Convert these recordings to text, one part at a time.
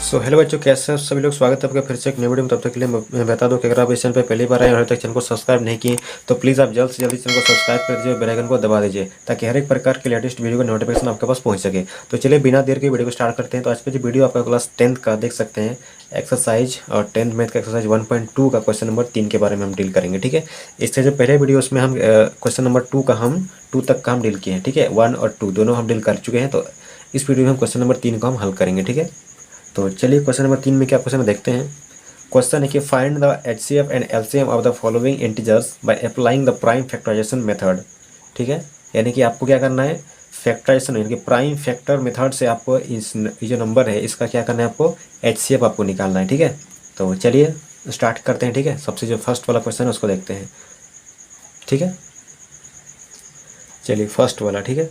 Hello बच्चों, कैसे हैं सभी लोग। स्वागत है आपका फिर से एक नई वीडियो में। तब तक के लिए मैं बता दूं कि अगर आप इस चैनल पर पहली बार आए और अभी तक चैनल को सब्सक्राइब नहीं किए तो प्लीज़ आप जल्द से जल्द इस चैनल को सब्सक्राइब कर दीजिए और बेल आइकन को दबा दीजिए ताकि हर एक प्रकार के लेटेस्ट वीडियो का नोटिफिकेशन आपके पास पहुंच सके। तो चलिए बिना देर के वीडियो को स्टार्ट करते हैं। तो आज का जो वीडियो आपका क्लास 10th का देख सकते हैं, एक्सरसाइज और 10th मैथ का एक्सरसाइज 1.2 का क्वेश्चन नंबर 3 के बारे में हम डील करेंगे। ठीक है, इससे जो पहले वीडियो उसमें हम क्वेश्चन नंबर 2 का हम 2 तक का हम डील किए हैं। ठीक है, 1 और 2 दोनों हम डील कर चुके हैं। तो इस वीडियो में हम क्वेश्चन नंबर 3 को हम हल करेंगे। ठीक है, तो चलिए क्वेश्चन नंबर 3 में क्या क्वेश्चन है देखते हैं। क्वेश्चन है कि find the HCF and LCM of the following integers by applying the prime factorisation method. ठीक है, यानी कि आपको क्या करना है, फैक्टराइजेशन यानी कि प्राइम फैक्टर मेथड से आपको ये जो नंबर है इसका क्या करना है, आपको एचसीएफ आपको निकालना है। ठीक है, तो चलिए स्टार्ट करते हैं। ठीक है, सबसे जो फर्स्ट वाला क्वेश्चन है उसको देखते हैं। ठीक है, चलिए फर्स्ट वाला। ठीक है,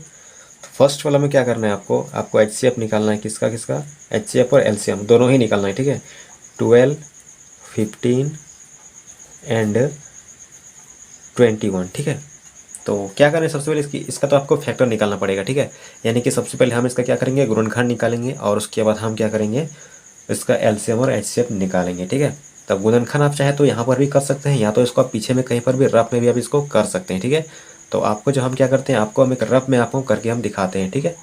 फर्स्ट वाला में क्या करना है, आपको एचसीएफ निकालना है। किसका किसका, एचसीएफ और एलसीएम दोनों ही निकालना है। ठीक है, 12, 15 एंड 21। ठीक है, तो क्या करें, सबसे पहले इसका तो आपको फैक्टर निकालना पड़ेगा। ठीक है, यानी कि सबसे पहले हम इसका क्या करेंगे, गुणनखंड निकालेंगे और उसके बाद हम क्या करेंगे, इसका एलसीएम और एचसीएफ निकालेंगे। ठीक है, तब गुणनखंड आप चाहे तो यहाँ पर भी कर सकते हैं या तो इसको आप पीछे में कहीं पर भी रफ में भी आप इसको कर सकते हैं। ठीक है, तो आपको जो हम क्या करते हैं, आपको हम एक रफ में आपको करके हम दिखाते हैं। ठीक है,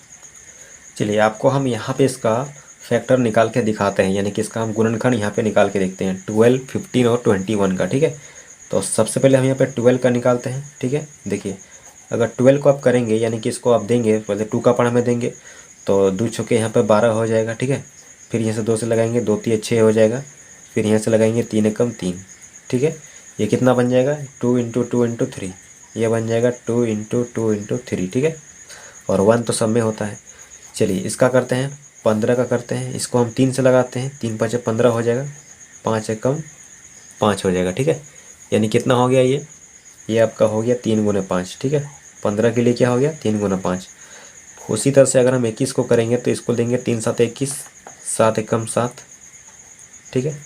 चलिए आपको हम यहाँ पे इसका फैक्टर निकाल के दिखाते हैं, यानी कि इसका हम गुणनखंड यहाँ पे निकाल के देखते हैं 12, 15 और 21 का। ठीक है, तो सबसे पहले हम यहाँ पे 12 का निकालते हैं। ठीक है, देखिए अगर 12 को आप करेंगे यानी कि इसको आप देंगे, पहले 2 का पारा में देंगे तो 2 छक्के यहाँ पे 12 हो जाएगा। ठीक है, फिर यहाँ से 2 से लगाएंगे, 2 3 6 हो जाएगा, फिर यहाँ से लगाएंगे 3 एकम 3। ठीक है, ये कितना बन जाएगा, 2 इंटू 2 इंटू 3, ये बन जाएगा 2 इंटू 2 इंटू 3। ठीक है, और 1 तो सब में होता है। चलिए इसका करते हैं, 15 का करते हैं, इसको हम 3 से लगाते हैं, 3 5 15 हो जाएगा, 5 एकम 5 हो जाएगा। ठीक है, यानी कितना हो गया, ये आपका हो गया 3 गुने 5। ठीक है, 15 के लिए क्या हो गया, 3 गुना 5। उसी तरह से अगर हम 21 को करेंगे तो इसको देंगे 3 7 21, 7 एकम 7। ठीक है,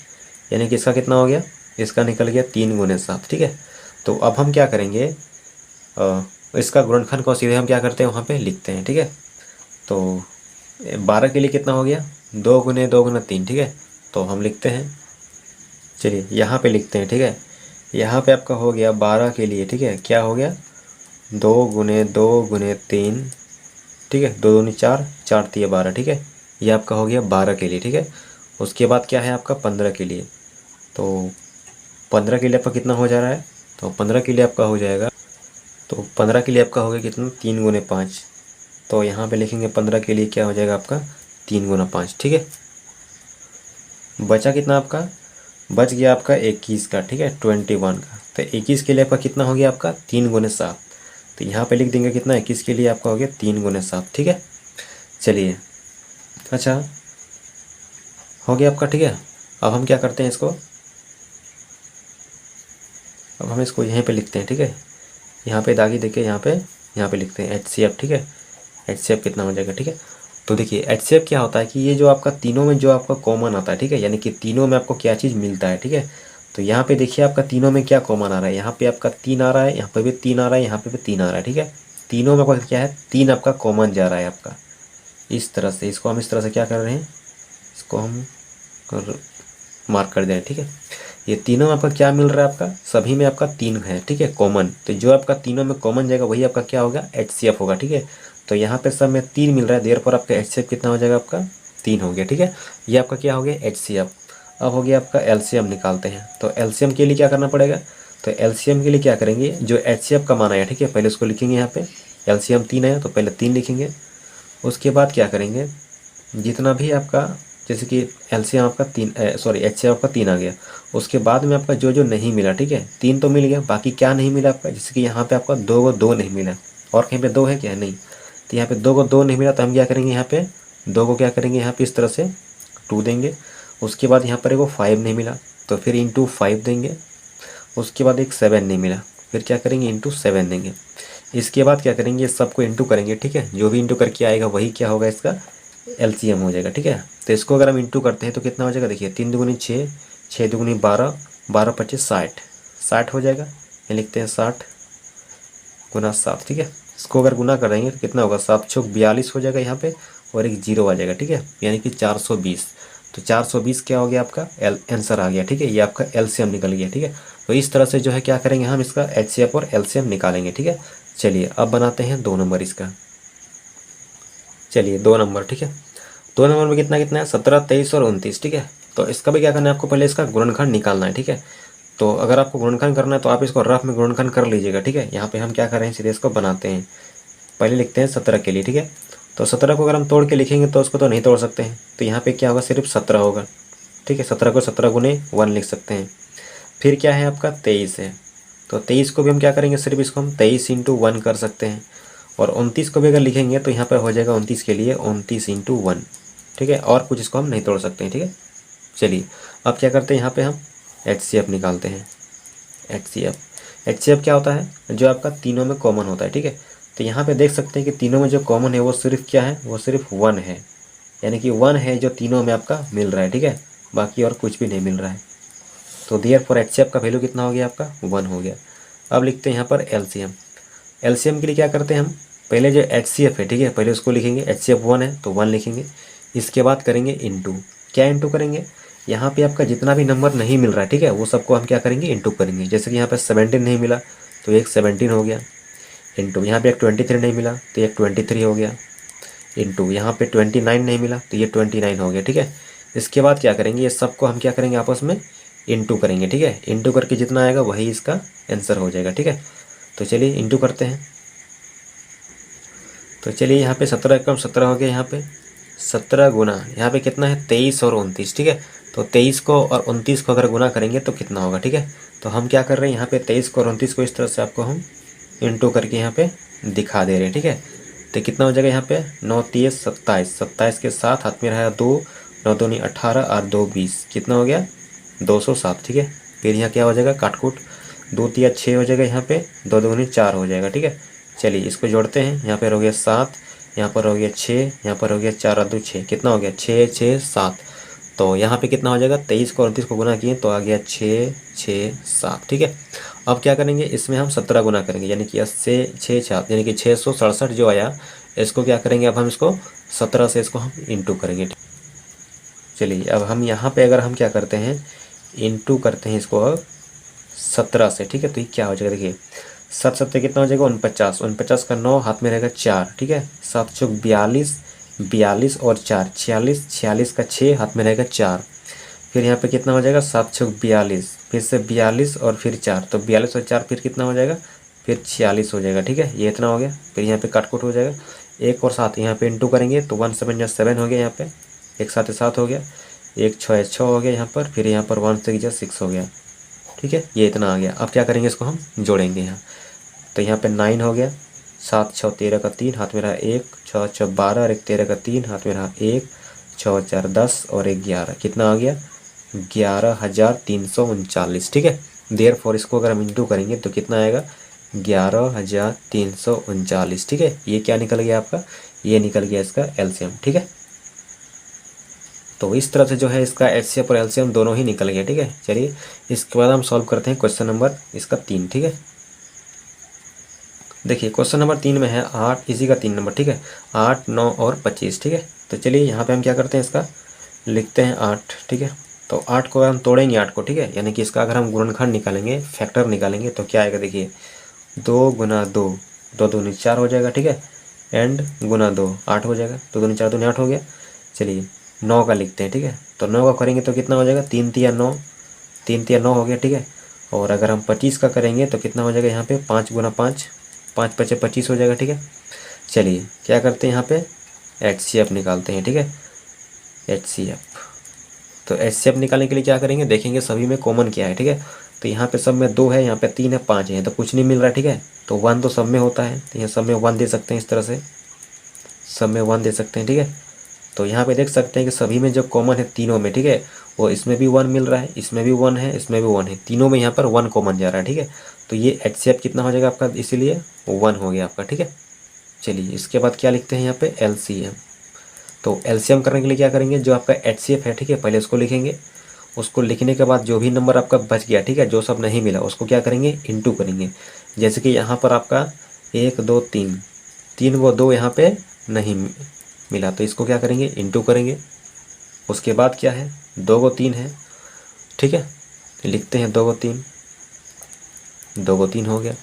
यानी कि इसका कितना हो गया, इसका निकल गया 3 गुने 7। ठीक है, तो अब हम क्या करेंगे, इसका गुणनखंड को सीधे हम क्या करते हैं वहाँ पे लिखते हैं। ठीक है, तो 12 के लिए कितना हो गया, 2 गुने 2 गुना 3। ठीक है, तो हम लिखते हैं, चलिए यहाँ पे लिखते हैं। ठीक है, यहाँ पे आपका हो गया 12 के लिए। ठीक है, क्या हो गया, 2 गुने 2 गुने 3। ठीक है, 2 दूनी 4, 4 तिये 12। ठीक है, ये आपका हो गया 12 के लिए। ठीक है, उसके बाद क्या है आपका 15 के लिए, तो 15 के लिए आपका कितना हो जा रहा है, तो 15 के लिए आपका हो जाएगा, तो 15 के लिए आपका हो गया कितना, 3 गुने 5। तो यहाँ पे लिखेंगे 15 के लिए क्या हो जाएगा आपका 3 गुना 5। ठीक है, बचा कितना आपका, बच गया आपका 21 का। ठीक है, 21 का, तो 21 के लिए आपका कितना हो गया आपका 3 गुने 7। तो यहाँ पे लिख देंगे कितना, 21 के लिए आपका हो गया 3 गुने 7। ठीक है, चलिए अच्छा हो गया आपका। ठीक है, अब हम क्या करते हैं इसको, अब हम इसको यहीं पे लिखते हैं। ठीक है, यहाँ पे दागी देखिए, यहाँ पे लिखते हैं एचसीएफ। ठीक है, एचसीएफ कितना हो जाएगा। ठीक है, तो देखिए एचसीएफ क्या होता है कि ये जो आपका तीनों में जो आपका कॉमन आता है। ठीक है, यानी कि तीनों में आपको क्या चीज़ मिलता है। ठीक है, तो यहाँ पे देखिए आपका तीनों में क्या कॉमन आ रहा है, यहाँ पे आपका 3 आ रहा है, यहाँ पे भी 3 आ रहा है, यहाँ पे भी 3 आ रहा है। ठीक है, तीनों में आपका क्या है, 3 आपका कॉमन जा रहा है आपका। इस तरह से इसको हम इस तरह से क्या कर रहे हैं, इसको हम मार्क कर दें। ठीक है, ये तीनों में आपका क्या मिल रहा है, आपका सभी में आपका 3 है। ठीक है, कॉमन, तो जो आपका तीनों में कॉमन जाएगा वही आपका क्या होगा, एचसीएफ होगा। ठीक है, तो यहाँ पे सब में 3 मिल रहा है, देर पर आपका एचसीएफ कितना हो जाएगा, आपका 3 हो गया। ठीक है, ये आपका क्या हो गया, एचसीएफ। अब हो गया आपका एलसीएम निकालते हैं, तो एलसीएम के लिए क्या करना पड़ेगा, तो एलसीएम के लिए क्या करेंगे, जो एचसीएफ का मान आया, ठीक है, पहले उसको लिखेंगे। यहाँ पे एलसीएम 3 है तो पहले 3 लिखेंगे। उसके बाद क्या करेंगे, जितना भी आपका, जैसे कि एलसीएम आपका 3, सॉरी एचसीएफ आपका 3 आ गया, उसके बाद में आपका जो जो नहीं मिला, ठीक है, 3 तो मिल गया, बाकी क्या नहीं मिला आपका, जैसे कि यहाँ पे आपका 2 को 2 नहीं मिला, और कहीं पे 2 है क्या, नहीं, तो यहाँ पे 2 को 2 नहीं मिला, तो हम क्या करेंगे, यहाँ पे 2 को क्या करेंगे, यहाँ पे इस तरह से 2 देंगे। उसके बाद यहाँ पर एक 5 नहीं मिला तो फिर इंटू 5 देंगे। उसके बाद एक 7 नहीं मिला, फिर क्या करेंगे, इंटू 7 देंगे। इसके बाद क्या करेंगे, सबको इंटू करेंगे। ठीक है, जो भी इंटू करके आएगा वही क्या होगा, इसका एलसीएम हो जाएगा। ठीक है, तो इसको अगर हम इंटू करते हैं तो कितना हो जाएगा, देखिए 3 दूनी 6, 6 दूनी 12, 12 25 60, 60 हो जाएगा। ये लिखते हैं 60 गुना 7। ठीक है, इसको अगर गुना करेंगे तो कितना होगा, 7 चौक 42 हो जाएगा यहाँ पे, और एक जीरो आ जाएगा। ठीक है, यानी कि 420। तो 420 क्या हो गया आपका आंसर आ गया, ठीक है। ये आपका एलसीएम निकल गया, ठीक है। तो इस तरह से जो है क्या करेंगे हम इसका एचसीएफ और एलसीएम निकालेंगे, ठीक है। चलिए अब बनाते हैं 2 नंबर इसका। चलिए 2 नंबर, ठीक है। 2 नंबर में कितना कितना है, 17, 23 और 29, ठीक है। तो इसका भी क्या करना है आपको, पहले इसका गुणनखंड निकालना है, ठीक है। तो अगर आपको गुणनखंड करना है तो आप इसको रफ में गुणनखंड कर लीजिएगा, ठीक है। यहाँ पे हम क्या कर रहे हैं, सीधे इसको बनाते हैं। पहले लिखते हैं 17 के लिए, ठीक है। तो 17 को अगर हम तोड़ के लिखेंगे तो उसको तो नहीं तोड़ सकते हैं, तो यहाँ पे क्या होगा, सिर्फ 17 होगा, ठीक है। 17 को 17 गुने 1 लिख सकते हैं। फिर क्या है आपका 23 है, तो 23 को भी हम क्या करेंगे, सिर्फ इसको हम 23 इंटू 1 कर सकते हैं। और 29 को भी अगर लिखेंगे तो यहाँ पर हो जाएगा 29 के लिए 29 इंटू 1, ठीक है। और कुछ इसको हम नहीं तोड़ सकते हैं, ठीक है। चलिए अब क्या करते हैं, यहाँ पे हम एचसीएफ निकालते हैं। एचसीएफ क्या होता है, जो आपका तीनों में कॉमन होता है, ठीक है। तो यहाँ पे देख सकते हैं कि तीनों में जो कॉमन है वो सिर्फ क्या है, वो सिर्फ 1 है, यानी कि 1 है जो तीनों में आपका मिल रहा है, ठीक है। बाकी और कुछ भी नहीं मिल रहा है। तो देयरफॉर एचसीएफ का वैल्यू कितना हो गया आपका, 1 हो गया। अब लिखते हैं यहाँ पर एलसीएम। एलसीएम के लिए क्या करते हैं हम, पहले जो एचसीएफ है, ठीक है, पहले उसको लिखेंगे। एचसीएफ 1 है तो 1 लिखेंगे। इसके बाद करेंगे इंटू, क्या इंटू करेंगे, यहाँ पे आपका जितना भी नंबर नहीं मिल रहा है, ठीक है, वो सबको हम क्या करेंगे, इंटू करेंगे। जैसे कि यहाँ पे 17 नहीं मिला तो एक 17 हो गया, इंटू यहाँ पे एक 23 नहीं मिला तो एक 23 हो गया, इंटू यहाँ पे 29 नहीं मिला तो ये 29 हो गया, ठीक है। इसके बाद क्या करेंगे, ये सबको हम क्या करेंगे, आपस में इंटू करेंगे, ठीक है। इंटू करके जितना आएगा वही इसका आंसर हो जाएगा, ठीक है। तो चलिए इंटू करते हैं। तो चलिए यहाँ पे 17 कम 17 हो गया, यहाँ पे 17 गुना यहाँ पे कितना है, 23 और 29, ठीक है। तो 23 को और 29 को अगर गुना करेंगे तो कितना होगा, ठीक है। तो हम क्या कर रहे हैं, यहाँ पे 23 को और 29 को इस तरह से आपको हम इंटू करके यहाँ पे दिखा दे रहे हैं, ठीक है। तो कितना हो जाएगा यहाँ पे, 9 3 27, 27 के साथ हाथ में रहा 2, 9 2 18 और 2 20, कितना हो गया 207, ठीक है। फिर यहाँ क्या हो जाएगा, काटकूट 2 3 6 हो जाएगा, यहाँ पे 2 2 4 हो जाएगा, ठीक है। चलिए इसको जोड़ते हैं, यहाँ पर हो गया 7, यहाँ पर हो गया 6, यहाँ पर हो गया 4 और 2 6, कितना हो गया 6 6 7। तो यहाँ पे कितना हो जाएगा, 23 को 29 को गुना किए तो आ गया 6 6 7, ठीक है। अब क्या करेंगे, इसमें हम 17 गुना करेंगे, यानी कि 80 6 7 यानी कि 667 जो आया, इसको क्या करेंगे, अब हम इसको 17 से इसको हम इंटू करेंगे। चलिए अब हम यहाँ पे अगर हम क्या करते हैं, इंटू करते हैं इसको अब 17 से, ठीक है। तो ये क्या हो जाएगा, देखिए 7 7 कितना हो जाएगा 49, 49 का 9 हाथ में रहेगा 4, ठीक है। 7 चौक 42, 42 और 4 46, 46 का 6 हाथ में रहेगा 4। फिर यहाँ पे कितना हो जाएगा, 7 चौक 42, फिर से 42 और फिर 4, तो 42 और 4 फिर कितना हो जाएगा, फिर 46 हो जाएगा, ठीक है। ये इतना हो गया। फिर यहाँ पे काटकुट हो जाएगा, 1 और 7 यहाँ पे इंटू करेंगे तो 1 7 7 हो गया, यहाँ पे एक 7 7 हो गया, 1 6 6 हो गया यहाँ पर, फिर यहाँ पर 1 6 6 हो गया, ठीक है। ये इतना आ गया। अब क्या करेंगे, इसको हम जोड़ेंगे यहाँ। तो यहाँ पे 9 हो गया, 7 6 13 का 3 हाथ में रहा 1, 6 6 12 और 1 13 का 3 हाथ में रहा 1, 6 4 10 और 1 11, कितना आ गया 11,339, ठीक है। देयरफॉर इसको अगर हम इंटू करेंगे तो कितना आएगा 11,339, ठीक है। ये क्या निकल गया आपका, ये निकल गया इसका एलसीएम, ठीक है। तो इस तरह से जो है इसका एचसीएफ और एलसीएम दोनों ही निकल गया, ठीक है। चलिए इसके बाद हम सॉल्व करते हैं क्वेश्चन नंबर इसका 3, ठीक है। देखिए क्वेश्चन नंबर 3 में है 8, इसी का 3 नंबर, ठीक है। 8 9 और 25, ठीक है। तो चलिए यहाँ पे हम क्या करते हैं, इसका लिखते हैं 8, ठीक है। तो 8 को हम तोड़ेंगे 8 को, ठीक है, यानी कि इसका अगर हम गुणनखंड निकालेंगे, फैक्टर निकालेंगे तो क्या आएगा, देखिए 2 गुना 2, 2 दूनी 4 हो जाएगा, ठीक है। एंड गुना 2 8 हो जाएगा, 2 दूनी 4 दूनी 8 हो गया। चलिए 9 का लिखते हैं, ठीक है। तो 9 का करेंगे तो कितना हो जाएगा, 3 3 9, 3 3 9 हो गया, ठीक है। और अगर हम 25 का करेंगे तो कितना हो जाएगा, यहाँ पे 5 गुना 5, 5 5 25 हो जाएगा, ठीक है। चलिए क्या करते हैं, यहाँ पे एचसीएफ निकालते हैं, ठीक है। एचसीएफ, तो एचसीएफ निकालने के लिए क्या करेंगे, देखेंगे सभी में कॉमन क्या है, ठीक है। तो यहाँ पे सब में 2 है, यहाँ पे 3 है, 5 है, तो कुछ नहीं मिल रहा है, ठीक है। तो 1 तो सब में होता है, तो यहाँ सब में 1 दे सकते हैं, इस तरह से सब में 1 दे सकते हैं, ठीक है। तो यहाँ पे देख सकते हैं कि सभी में जो कॉमन है तीनों में, ठीक है, वो इसमें भी 1 मिल रहा है, इसमें भी 1 है, इसमें भी 1 है, तीनों में यहाँ पर 1 कॉमन जा रहा है, ठीक है। तो ये एचसीएफ कितना हो जाएगा आपका, इसीलिए 1 हो गया आपका, ठीक है। चलिए इसके बाद क्या लिखते हैं यहाँ पे, एलसीएम। तो एलसीएम करने के लिए क्या करेंगे, जो आपका एचसीएफ है, ठीक है, पहले उसको लिखेंगे। उसको लिखने के बाद जो भी नंबर आपका बच गया, ठीक है, जो सब नहीं मिला उसको क्या करेंगे, इंटू करेंगे। जैसे कि यहाँ पर आपका 1 2 3, 3 वो 2 यहाँ पे नहीं मिला, तो इसको क्या करेंगे, इंटू करेंगे। उसके बाद क्या है, 2 को 3 है, ठीक है, लिखते हैं 2 को 3, 2 को 3 हो गया।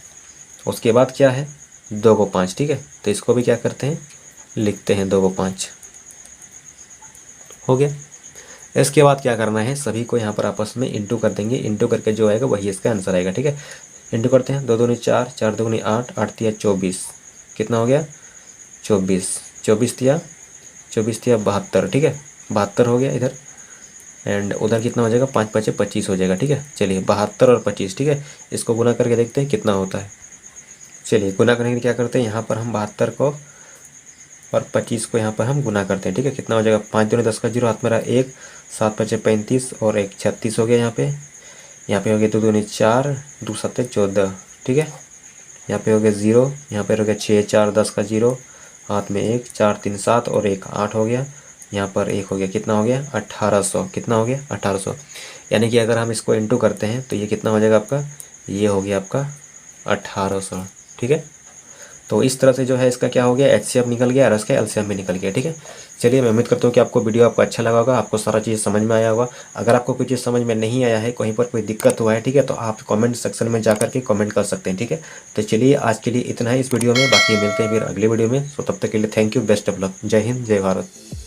उसके बाद क्या है, 2 को 5, ठीक है, तो इसको भी क्या करते हैं, लिखते हैं 2 को 5 हो गया। इसके बाद क्या करना है, सभी को यहाँ पर आपस में इंटू कर देंगे, इंटू करके जो आएगा वही इसका आंसर आएगा, ठीक है। इंटू करते हैं, 2 दूनी 4, 4 दूनी 8, 8 तिया 24, कितना हो गया 24, 24 तिया 72, ठीक है, 72 हो गया इधर। एंड उधर कितना हो जाएगा, 5 5 25 हो जाएगा, ठीक है। चलिए 72 और 25, ठीक है, इसको गुना करके देखते हैं कितना होता है। चलिए गुना करने के लिए क्या करते हैं, यहाँ पर हम 72 को और 25 को यहाँ पर हम गुना करते हैं, ठीक है। कितना हो जाएगा, 5 दूनी 10 का 0, हाथ मेरा 1, 7 5 35 और 1 36 हो गया। यहाँ पे हो गया 2 दूनी 4, 2 7 14, ठीक है। यहाँ पे हो गया 0, यहाँ पे हो गया 6 4 10 का 0, हाथ में 1, 4 3 7 और 1 8 हो गया। यहाँ पर 1 हो गया, कितना हो गया 1800, कितना हो गया 1800। यानी कि अगर हम इसको इंटू करते हैं तो ये कितना हो जाएगा आपका, ये हो गया आपका 1800, ठीक है। तो इस तरह से जो है इसका क्या हो गया, एचसीएफ निकल गया और इसका एलसीएम भी निकल गया, ठीक है। चलिए मैं उम्मीद करता हूँ कि आपको वीडियो आपको अच्छा लगा होगा, आपको सारा चीज़ समझ में आया होगा। अगर आपको कोई चीज़ समझ में नहीं आया है, कहीं पर कोई दिक्कत हुआ है, ठीक है, तो आप कमेंट सेक्शन में जाकर के कमेंट कर सकते हैं, ठीक है। तो चलिए आज के लिए इतना ही इस वीडियो में, बाकी मिलते हैं फिर अगली वीडियो में। सो तब तक के लिए thank you, best of luck, जय हिंद जय भारत।